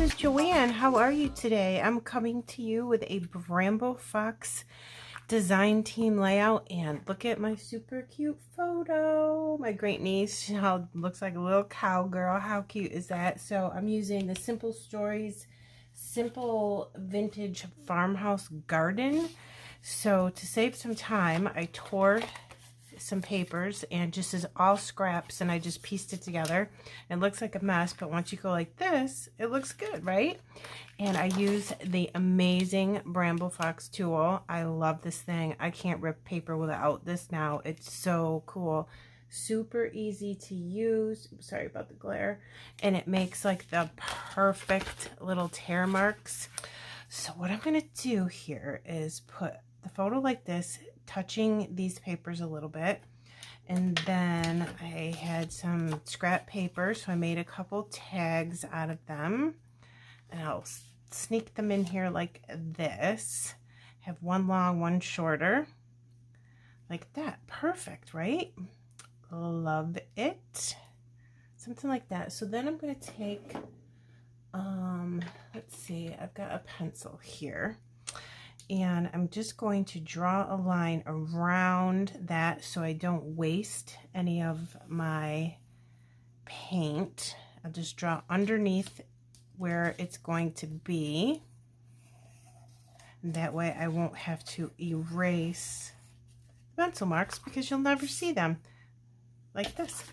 this is Joanne. How are you today? I'm coming to you with a Bramble Fox design team layout, and look at my super cute photo. My great niece, how looks like a little cowgirl. How cute is that? So I'm using the Simple Stories Simple Vintage Farmhouse Garden. So to save some time, I tore some papers and just is all scraps, and I just pieced it together. It looks like a mess, but once you go like this, it looks good, right? And I use the amazing Bramble Fox tool. I love this thing. I can't rip paper without this now. It's so cool. Super easy to use. Sorry about the glare. And it makes like the perfect little tear marks. So what I'm going to do here is put the photo like this, touching these papers a little bit, and then I had some scrap paper, so I made a couple tags out of them, and I'll sneak them in here like this. Have one long, one shorter, like that. Perfect, right? Love it. Something like that. So then I'm going to take let's see, I've got a pencil here, and I'm just going to draw a line around that so I don't waste any of my paint. I'll just draw underneath where it's going to be. That way I won't have to erase pencil marks because you'll never see them, like this.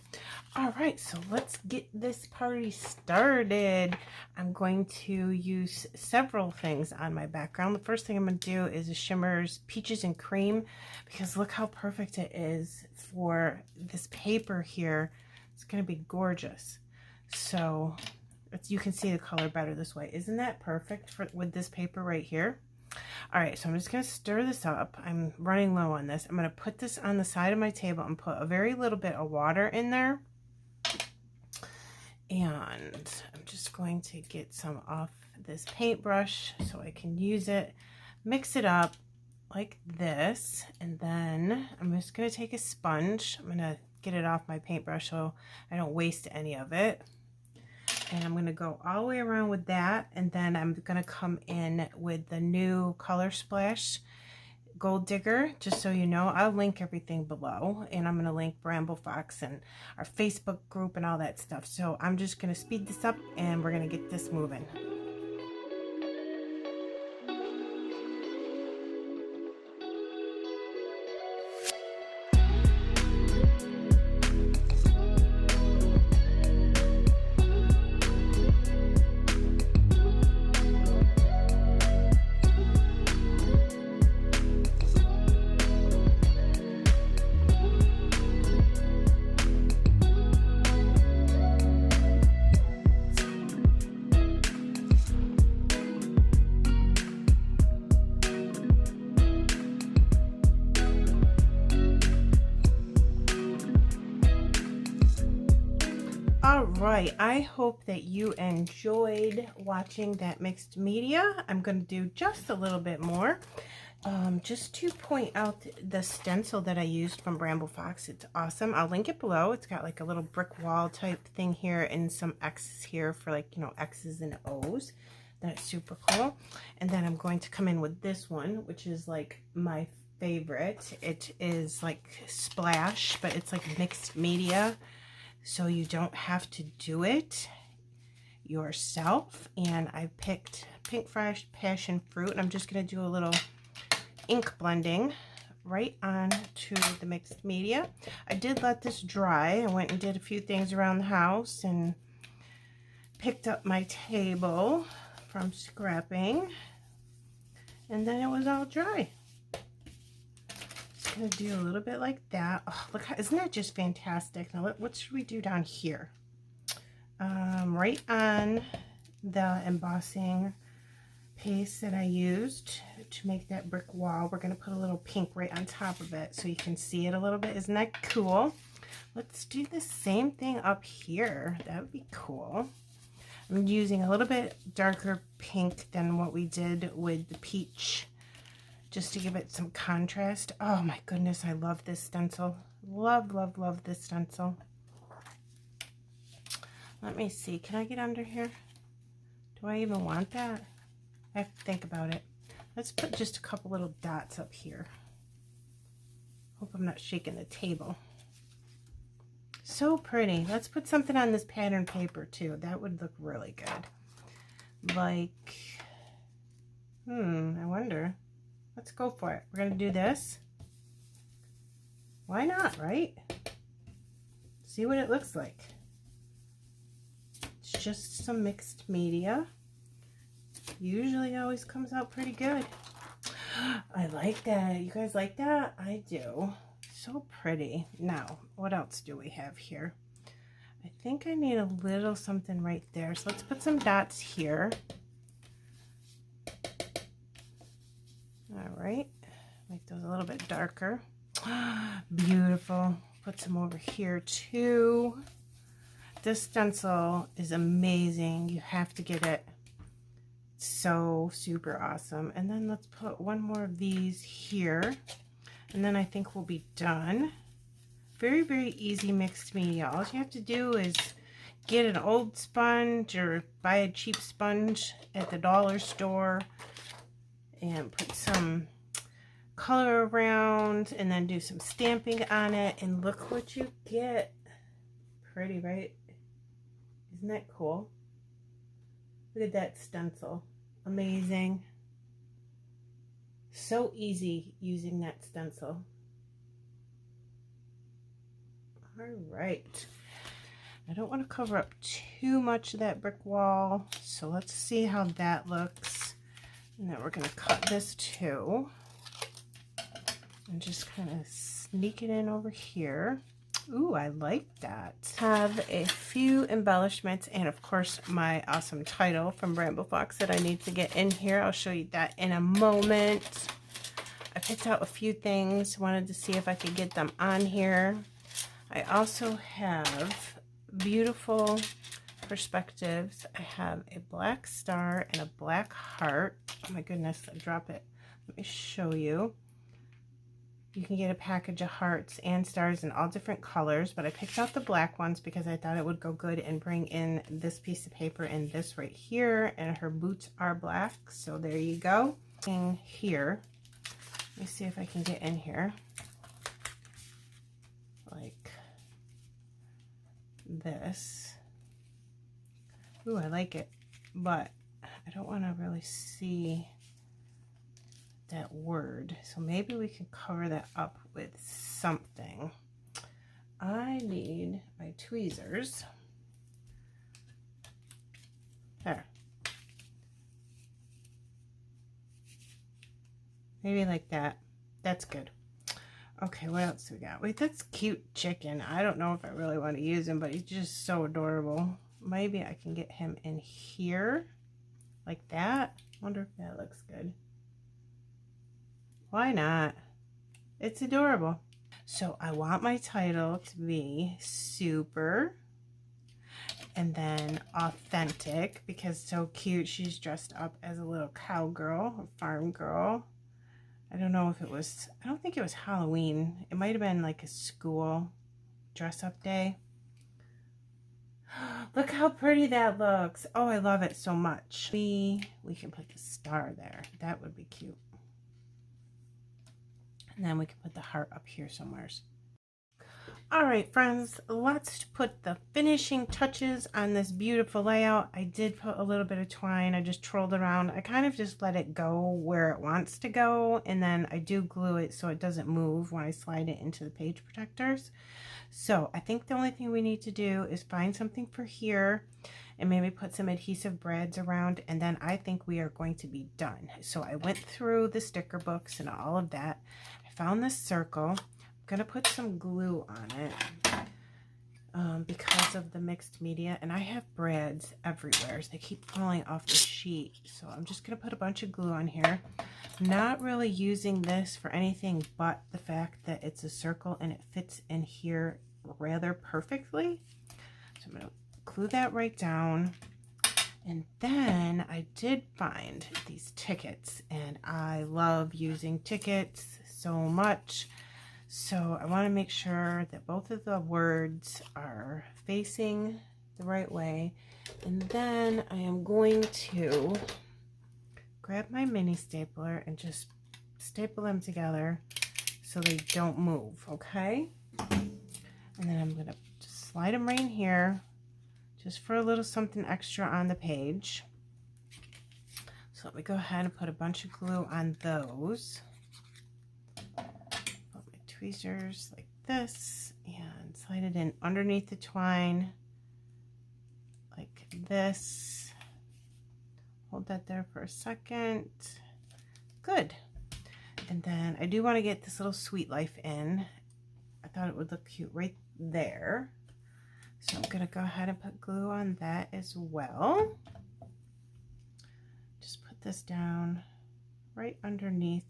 All right, so let's get this party started. I'm going to use several things on my background. The first thing I'm going to do is a Shimmer's Peaches and Cream, because look how perfect it is for this paper here. It's going to be gorgeous. So you can see the color better this way. Isn't that perfect with this paper right here? All right, so I'm just going to stir this up. I'm running low on this. I'm going to put this on the side of my table and put a very little bit of water in there. And I'm just going to get some off this paintbrush so I can use it, mix it up like this, and then I'm just going to take a sponge. I'm going to get it off my paintbrush so I don't waste any of it. And I'm going to go all the way around with that, and then I'm going to come in with the new Color Splash Gold Digger, just so you know. I'll link everything below, and I'm going to link Bramble Fox and our Facebook group and all that stuff. So I'm just going to speed this up, and we're going to get this moving. Alright, I hope that you enjoyed watching that mixed media. I'm going to do just a little bit more. Just to point out the stencil that I used from Bramble Fox. It's awesome. I'll link it below. It's got like a little brick wall type thing here and some X's here for, like, you know, X's and O's. That's super cool. And then I'm going to come in with this one, which is like my favorite. It is like Splash, but it's like mixed media, so you don't have to do it yourself. And I picked Pink Fresh Passion Fruit, and I'm just going to do a little ink blending right on to the mixed media. I did let this dry. I went and did a few things around the house and picked up my table from scrapping, and then it was all dry. Just gonna do a little bit like that. Oh, look, isn't that just fantastic? Now what should we do down here? Right on the embossing paste that I used to make that brick wall, we're going to put a little pink right on top of it so you can see it a little bit. Isn't that cool? Let's do the same thing up here. That would be cool. I'm using a little bit darker pink than what we did with the peach, just to give it some contrast. Oh my goodness, I love this stencil. Love, love, love this stencil. Let me see. Can I get under here? Do I even want that? I have to think about it. Let's put just a couple little dots up here. Hope I'm not shaking the table. So pretty. Let's put something on this pattern paper too. That would look really good. Like, I wonder. Let's go for it. We're going to do this. Why not, right? See what it looks like. It's just some mixed media. Usually always comes out pretty good. I like that. You guys like that? I do. So pretty. Now, what else do we have here? I think I need a little something right there. So let's put some dots here. All right. Make those a little bit darker. Beautiful. Put some over here too. This stencil is amazing. You have to get it. So super awesome. And then let's put one more of these here, and then I think we'll be done. Very, very easy mixed media. All you have to do is get an old sponge or buy a cheap sponge at the dollar store and put some color around and then do some stamping on it, and look what you get. Pretty, right? Isn't that cool? Look at that stencil. Amazing. So easy using that stencil. All right. I don't want to cover up too much of that brick wall, so let's see how that looks. And then we're going to cut this too. And just kind of sneak it in over here. Ooh, I like that. Have a few embellishments and of course my awesome title from Bramble Fox that I need to get in here. I'll show you that in a moment. I picked out a few things, wanted to see if I could get them on here. I also have beautiful perspectives. I have a black star and a black heart. Oh my goodness, I drop it. Let me show you. You can get a package of hearts and stars in all different colors, but I picked out the black ones because I thought it would go good and bring in this piece of paper and this right here, and her boots are black, so there you go. In here, let me see if I can get in here like this. Ooh, I like it, but I don't want to really see that word, so maybe we can cover that up with something. I need my tweezers. There. Maybe like that. That's good. Okay, what else do we got? Wait, that's cute chicken. I don't know if I really want to use him, but he's just so adorable. Maybe I can get him in here like that. Wonder if that looks good. Why not? It's adorable. So I want my title to be super and then authentic, because so cute. She's dressed up as a little cowgirl, a farm girl. I don't know if it was, I don't think it was Halloween. It might have been like a school dress up day. Look how pretty that looks. Oh, I love it so much. We can put the star there. That would be cute. And then we can put the heart up here somewhere. All right, friends, let's put the finishing touches on this beautiful layout. I did put a little bit of twine. I just trolled around. I kind of just let it go where it wants to go, and then I do glue it so it doesn't move when I slide it into the page protectors. So I think the only thing we need to do is find something for here and maybe put some adhesive brads around, and then I think we are going to be done. So I went through the sticker books and all of that. I found this circle. I'm gonna put some glue on it because of the mixed media, and I have brads everywhere, so they keep falling off the sheet. So I'm just gonna put a bunch of glue on here. Not really using this for anything but the fact that it's a circle and it fits in here rather perfectly. So I'm gonna glue that right down. And then I did find these tickets, and I love using tickets so much. So I want to make sure that both of the words are facing the right way. And then I am going to grab my mini stapler and just staple them together so they don't move, okay? And then I'm gonna just slide them right in here just for a little something extra on the page. So let me go ahead and put a bunch of glue on those. Put my tweezers like this and slide it in underneath the twine like this. Hold that there for a second. Good. And then I do want to get this little sweet life in. I thought it would look cute right there. So I'm going to go ahead and put glue on that as well. Just put this down right underneath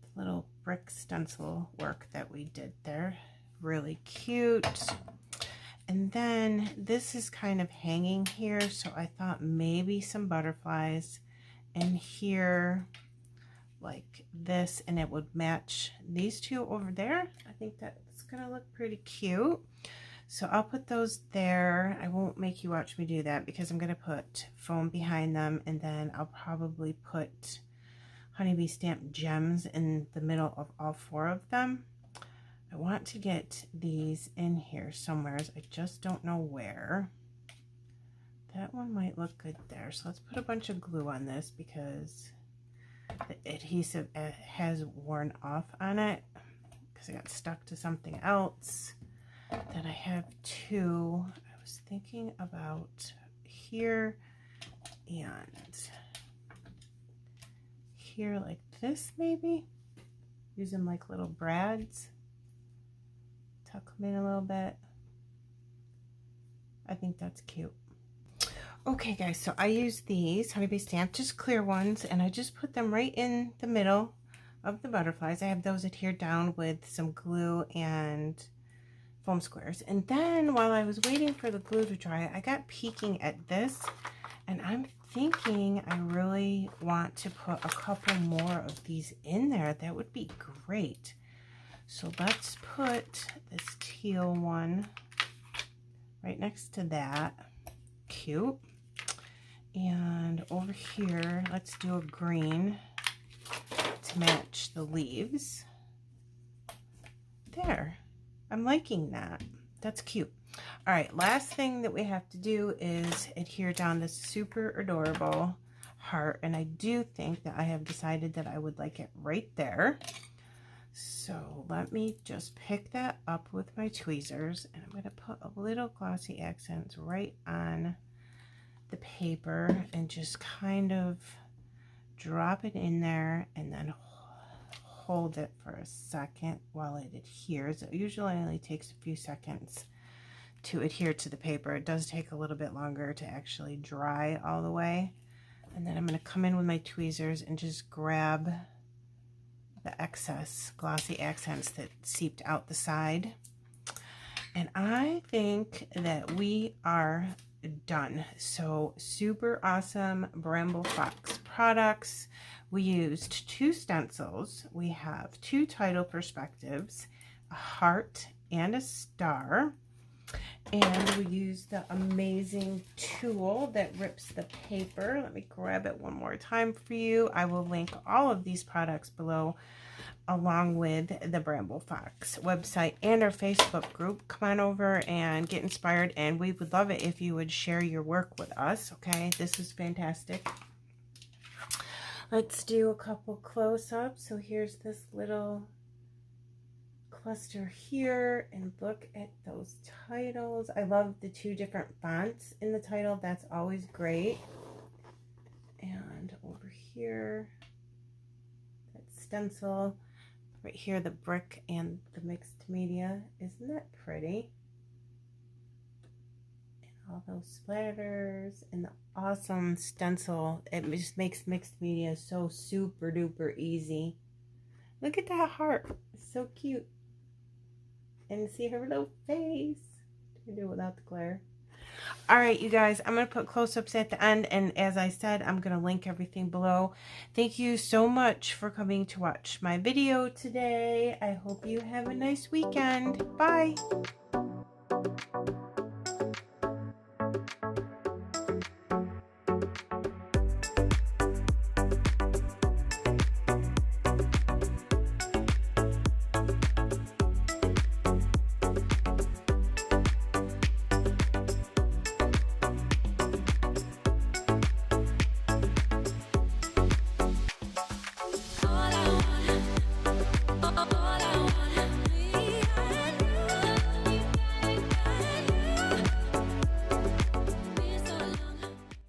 the little brick stencil work that we did there. Really cute. And then this is kind of hanging here, so I thought maybe some butterflies in here like this, and it would match these two over there. I think that's gonna look pretty cute. So I'll put those there. I won't make you watch me do that because I'm gonna put foam behind them, and then I'll probably put honeybee stamped gems in the middle of all four of them. I want to get these in here somewhere. I just don't know where. That one might look good there. So let's put a bunch of glue on this because the adhesive has worn off on it because I got stuck to something else that I have too. I was thinking about here and here like this, maybe using like little brads. Tuck them in a little bit. I think that's cute. Okay guys, so I use these honeybee stamp, just clear ones, and I just put them right in the middle of the butterflies. I have those adhered down with some glue and foam squares. And then while I was waiting for the glue to dry, I got peeking at this, and I'm thinking I really want to put a couple more of these in there. That would be great. So let's put this teal one right next to that. Cute. And over here, let's do a green to match the leaves. There. I'm liking that. That's cute. All right, last thing that we have to do is adhere down this super adorable heart. And I do think that I have decided that I would like it right there. So let me just pick that up with my tweezers, and I'm going to put a little glossy accents right on the paper and just kind of drop it in there and then hold it for a second while it adheres. It usually only takes a few seconds to adhere to the paper. It does take a little bit longer to actually dry all the way. And then I'm going to come in with my tweezers and just grab the excess glossy accents that seeped out the side. And I think that we are done. So super awesome Bramble Fox products. We used 2 stencils. We have 2 title perspectives, a heart and a star. And we used the amazing tool that rips the paper. Let me grab it one more time for you. I will link all of these products below, along with the Bramble Fox website and our Facebook group. Come on over and get inspired, and we would love it if you would share your work with us, okay? This is fantastic. Let's do a couple close-ups. So here's this little cluster here, and look at those titles. I love the 2 different fonts in the title. That's always great. And over here, that stencil. Right here, the brick and the mixed media. Isn't that pretty? And all those splatters and the awesome stencil. It just makes mixed media so super duper easy. Look at that heart. It's so cute. And see her little face. We do it without the glare. All right, you guys, I'm going to put close-ups at the end, and as I said, I'm going to link everything below. Thank you so much for coming to watch my video today. I hope you have a nice weekend. Bye.